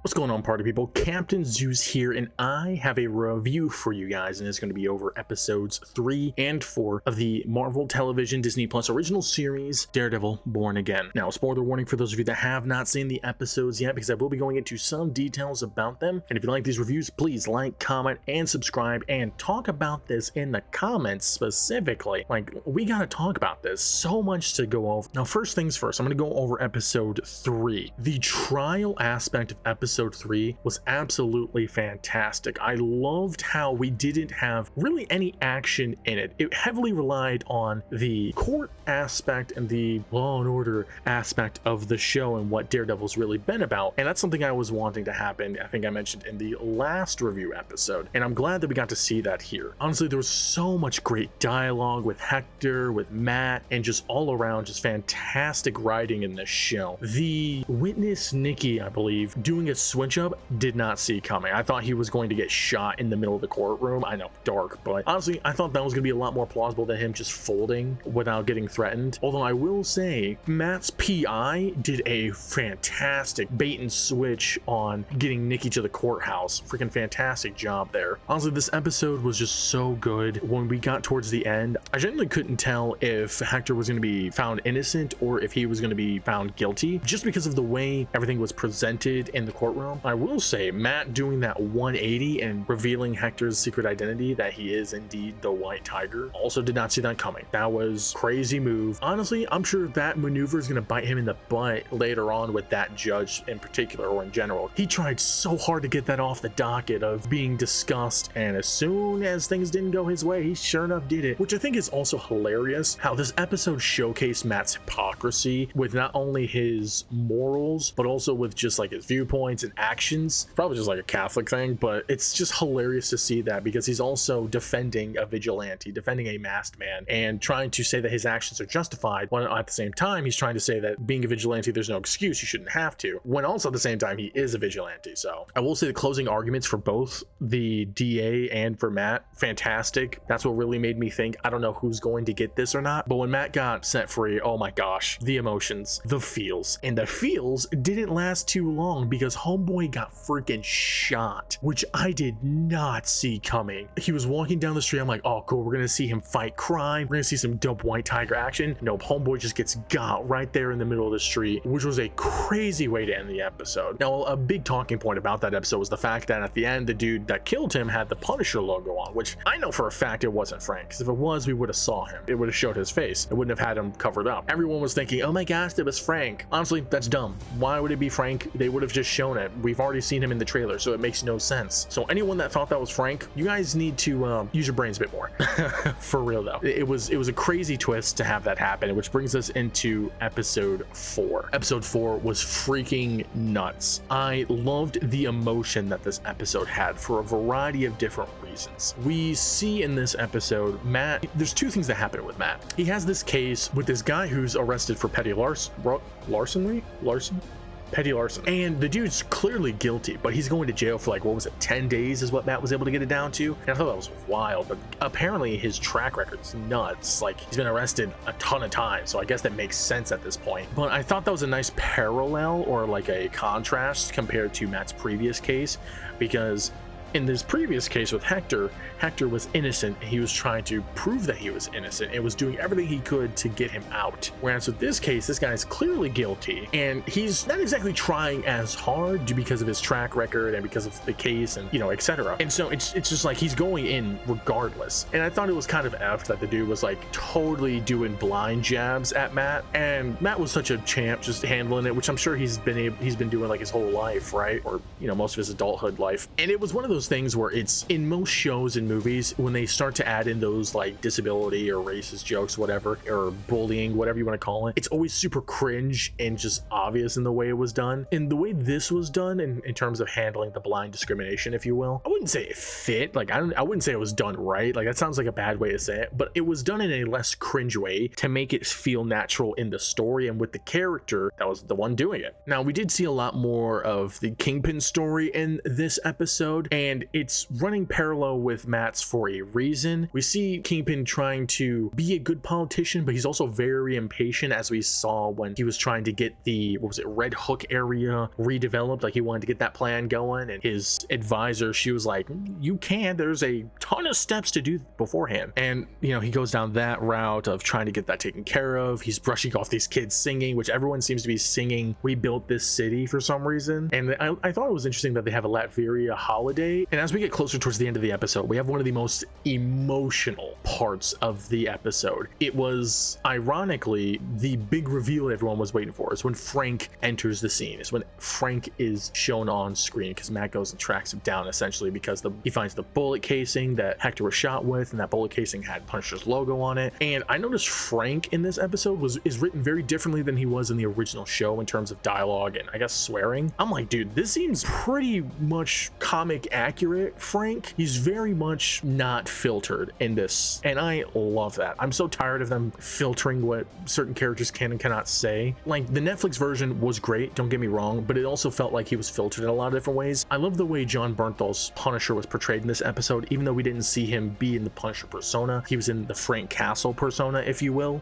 What's going on, party people? Captain Zeus here, and I have a review for you guys, and it's going to be over episodes 3 and 4 of the Marvel Television Disney Plus original series, Daredevil Born Again. Now, spoiler warning for those of you that have not seen the episodes yet, because I will be going into some details about them. And if you like these reviews, please like, comment, and subscribe, and talk about this in the comments specifically. Like, we got to talk about this. So much to go over. Now, first things first, I'm going to go over episode 3. The trial aspect of episode 3 was absolutely fantastic. I loved how we didn't have really any action in it. It heavily relied on the court aspect and the law and order aspect of the show and what Daredevil's really been about. And that's something I was wanting to happen, I think I mentioned in the last review episode. And I'm glad that we got to see that here. Honestly, there was so much great dialogue with Hector, with Matt, and just all around just fantastic writing in this show. The witness Nikki, I believe, doing a switch up, did not see coming. I thought he was going to get shot in the middle of the courtroom. I know, dark, but honestly, I thought that was going to be a lot more plausible than him just folding without getting threatened. Although I will say, Matt's PI did a fantastic bait and switch on getting Nikki to the courthouse. Freaking fantastic job there. Honestly, this episode was just so good. When we got towards the end, I genuinely couldn't tell if Hector was going to be found innocent or if he was going to be found guilty, just because of the way everything was presented in the courtroom. I will say, Matt doing that 180 and revealing Hector's secret identity, that he is indeed the White Tiger, also did not see that coming. That was a crazy move. Honestly, I'm sure that maneuver is going to bite him in the butt later on with that judge in particular, or in general. He tried so hard to get that off the docket of being discussed, and as soon as things didn't go his way, he sure enough did it, which I think is also hilarious how this episode showcased Matt's hypocrisy with not only his morals, but also with just like his viewpoints and actions. Probably just like a Catholic thing, but it's just hilarious to see that because he's also defending a vigilante, defending a masked man, and trying to say that his actions are justified, when at the same time he's trying to say that being a vigilante, there's no excuse, you shouldn't have to, when also at the same time he is a vigilante. So I will say the closing arguments for both the DA and for Matt, fantastic. That's what really made me think, I don't know who's going to get this or not, but when Matt got set free, oh my gosh, the emotions, the feels, and the feels didn't last too long because homeboy got freaking shot, which I did not see coming. He was walking down the street, I'm like, oh cool, we're gonna see him fight crime, we're gonna see some dope White Tiger action. Nope, homeboy just gets got right there in the middle of the street, which was a crazy way to end the episode. Now, a big talking point about that episode was the fact that at the end, the dude that killed him had the Punisher logo on, which I know for a fact it wasn't Frank, because if it was, we would have saw him. It would have showed his face. It wouldn't have had him covered up. Everyone was thinking, oh my gosh, that was Frank. Honestly, that's dumb. Why would it be Frank? They would have just shown it. We've already seen him in the trailer, so it makes no sense. So anyone that thought that was Frank, you guys need to use your brains a bit more. For real though, it was a crazy twist to have that happen, which brings us into episode 4. Episode 4 was freaking nuts. I loved the emotion that this episode had for a variety of different reasons. We see in this episode, Matt, there's two things that happen with Matt. He has this case with this guy who's arrested for petty larceny, and the dude's clearly guilty, but he's going to jail for like, what was it, 10 days is what Matt was able to get it down to. And I thought that was wild, but apparently his track record's nuts. Like, he's been arrested a ton of times, so I guess that makes sense at this point. But I thought that was a nice parallel, or like a contrast compared to Matt's previous case, because in this previous case with Hector was innocent. He was trying to prove that he was innocent and was doing everything he could to get him out. Whereas with this case, this guy is clearly guilty, and he's not exactly trying as hard because of his track record and because of the case and, you know, etc. And so it's just like he's going in regardless. And I thought it was kind of effed that the dude was like totally doing blind jabs at Matt, and Matt was such a champ just handling it, which I'm sure he's been doing like his whole life, right? Or, you know, most of his adulthood life. And it was one of those things where it's in most shows and movies, when they start to add in those like disability or racist jokes, whatever, or bullying, whatever you want to call it, it's always super cringe and just obvious in the way it was done. And the way this was done in terms of handling the blind discrimination, if you will, I wouldn't say it fit. Like, I wouldn't say it was done right. Like, that sounds like a bad way to say it, but it was done in a less cringe way to make it feel natural in the story and with the character that was the one doing it. Now, we did see a lot more of the Kingpin story in this episode, and and it's running parallel with Matt's for a reason. We see Kingpin trying to be a good politician, but he's also very impatient, as we saw when he was trying to get the, what was it, Red Hook area redeveloped. Like, he wanted to get that plan going, and his advisor, she was like, you can, there's a ton of steps to do beforehand. And you know, he goes down that route of trying to get that taken care of. He's brushing off these kids singing, which everyone seems to be singing "We Built This City" for some reason. And I thought it was interesting that they have a Latveria holiday. And as we get closer towards the end of the episode, we have one of the most emotional parts of the episode. It was ironically the big reveal everyone was waiting for. Is when Frank enters the scene. It's when Frank is shown on screen, because Matt goes and tracks him down, essentially because he finds the bullet casing that Hector was shot with, and that bullet casing had Punisher's logo on it. And I noticed Frank in this episode is written very differently than he was in the original show in terms of dialogue and I guess swearing. I'm like, dude, this seems pretty much comic accurate. Frank, he's very much not filtered in this, and I love that. I'm so tired of them filtering what certain characters can and cannot say. Like, the Netflix version was great, don't get me wrong, but it also felt like he was filtered in a lot of different ways. I love the way John Bernthal's Punisher was portrayed in this episode, even though we didn't see him be in the Punisher persona. He was in the Frank Castle persona, if you will.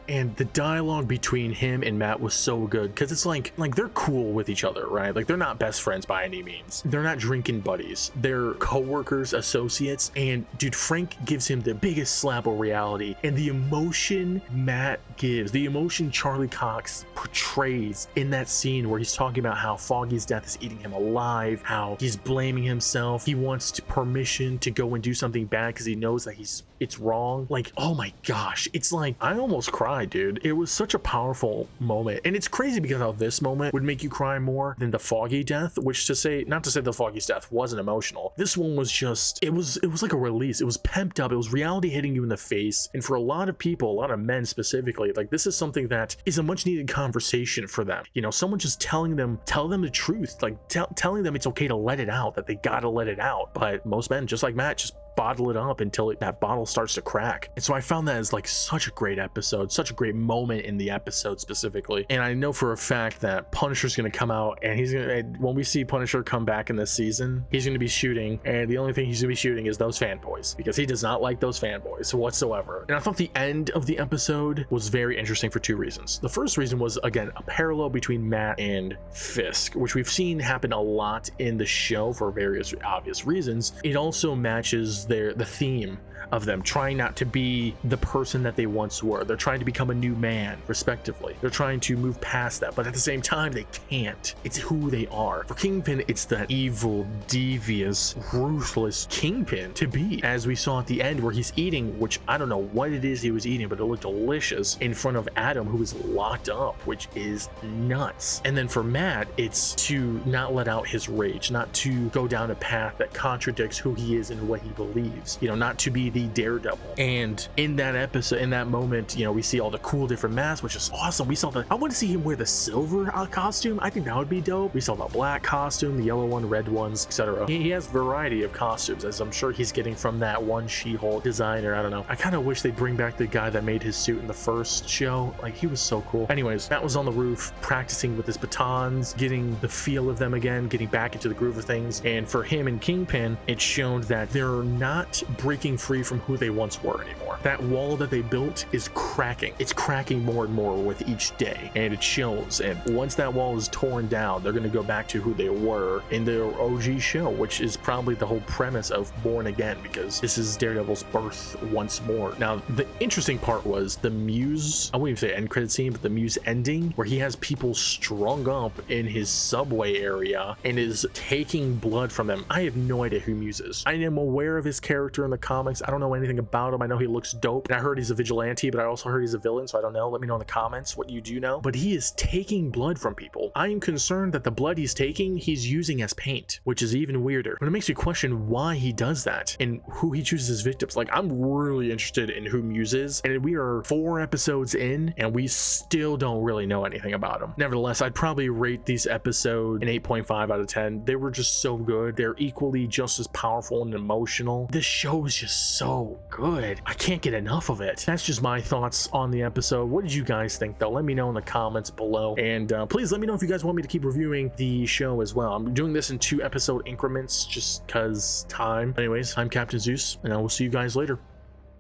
And the dialogue between him and Matt was so good, because it's like they're cool with each other, right? Like, they're not best friends by any means. They're not drinking buddies. They're co-workers, associates. And dude, Frank gives him the biggest slap of reality. And the emotion Matt gives, the emotion Charlie Cox portrays in that scene where he's talking about how Foggy's death is eating him alive, how he's blaming himself, he wants permission to go and do something bad because he knows that it's wrong. Like, oh my gosh, it's like I almost cried, dude. It was such a powerful moment. And it's crazy because how this moment would make you cry more than the Foggy death, which not to say the Foggy's death wasn't emotional. This one was just, it was like a release. It was pemped up. It was reality hitting you in the face. And for a lot of people, a lot of men specifically, like, this is something that is a much needed conversation for them. You know, someone just tell them the truth, like telling them it's okay to let it out, that they gotta let it out. But most men, just like Matt, just bottle it up until that bottle starts to crack. And so I found that as like such a great episode, such a great moment in the episode specifically. And I know for a fact that Punisher's gonna come out, and when we see Punisher come back in this season, he's gonna be shooting, and the only thing he's gonna be shooting is those fanboys, because he does not like those fanboys whatsoever. And I thought the end of the episode was very interesting for two reasons. The first reason was, again, a parallel between Matt and Fisk, which we've seen happen a lot in the show for various obvious reasons. It also matches the theme of them trying not to be the person that they once were. They're trying to become a new man, respectively. They're trying to move past that, but at the same time, they can't. It's who they are. For Kingpin, it's that evil, devious, ruthless Kingpin to be, as we saw at the end where he's eating, which I don't know what it is he was eating, but it looked delicious, in front of Adam, who was locked up, which is nuts. And then for Matt, it's to not let out his rage, not to go down a path that contradicts who he is and what he believes, you know, not to be the Daredevil. And in that episode, in that moment, you know, we see all the cool different masks, which is awesome. We saw I want to see him wear the silver costume. I think that would be dope. We saw the black costume, the yellow one, red ones, etc. He has variety of costumes, as I'm sure he's getting from that one She-Hulk designer. I don't know. I kind of wish they'd bring back the guy that made his suit in the first show. Like, he was so cool. Anyways, Matt was on the roof practicing with his batons, getting the feel of them again, getting back into the groove of things. And for him and Kingpin, it showed that they're not breaking free from who they once were anymore. That wall that they built is cracking. It's cracking more and more with each day, and it shows. And once that wall is torn down, they're going to go back to who they were in their OG show, which is probably the whole premise of Born Again, because this is Daredevil's birth once more. Now, the interesting part was the MUSE, I wouldn't even say end credit scene, but the MUSE ending, where he has people strung up in his subway area and is taking blood from them. I have no idea who MUSE is. I am aware of his character in the comics. I don't know anything about him. I know he looks dope, and I heard he's a vigilante, but I also heard he's a villain, so I don't know. Let me know in the comments what you do know. But he is taking blood from people. I am concerned that the blood he's taking, he's using as paint, which is even weirder. But it makes me question why he does that and who he chooses as victims. Like, I'm really interested in who MUSE is, and we are 4 episodes in, and we still don't really know anything about him. Nevertheless, I'd probably rate these episodes an 8.5 out of 10. They were just so good. They're equally just as powerful and emotional. This show is just so good. I can't can't get enough of it. That's just my thoughts on the episode. What did you guys think, though? Let me know in the comments below, and please let me know if you guys want me to keep reviewing the show as well. I'm doing this in 2 episode increments just because time. Anyways, I'm Captain Zeus, and I will see you guys later.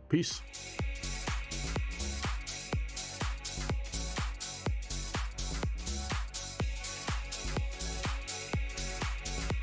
Peace.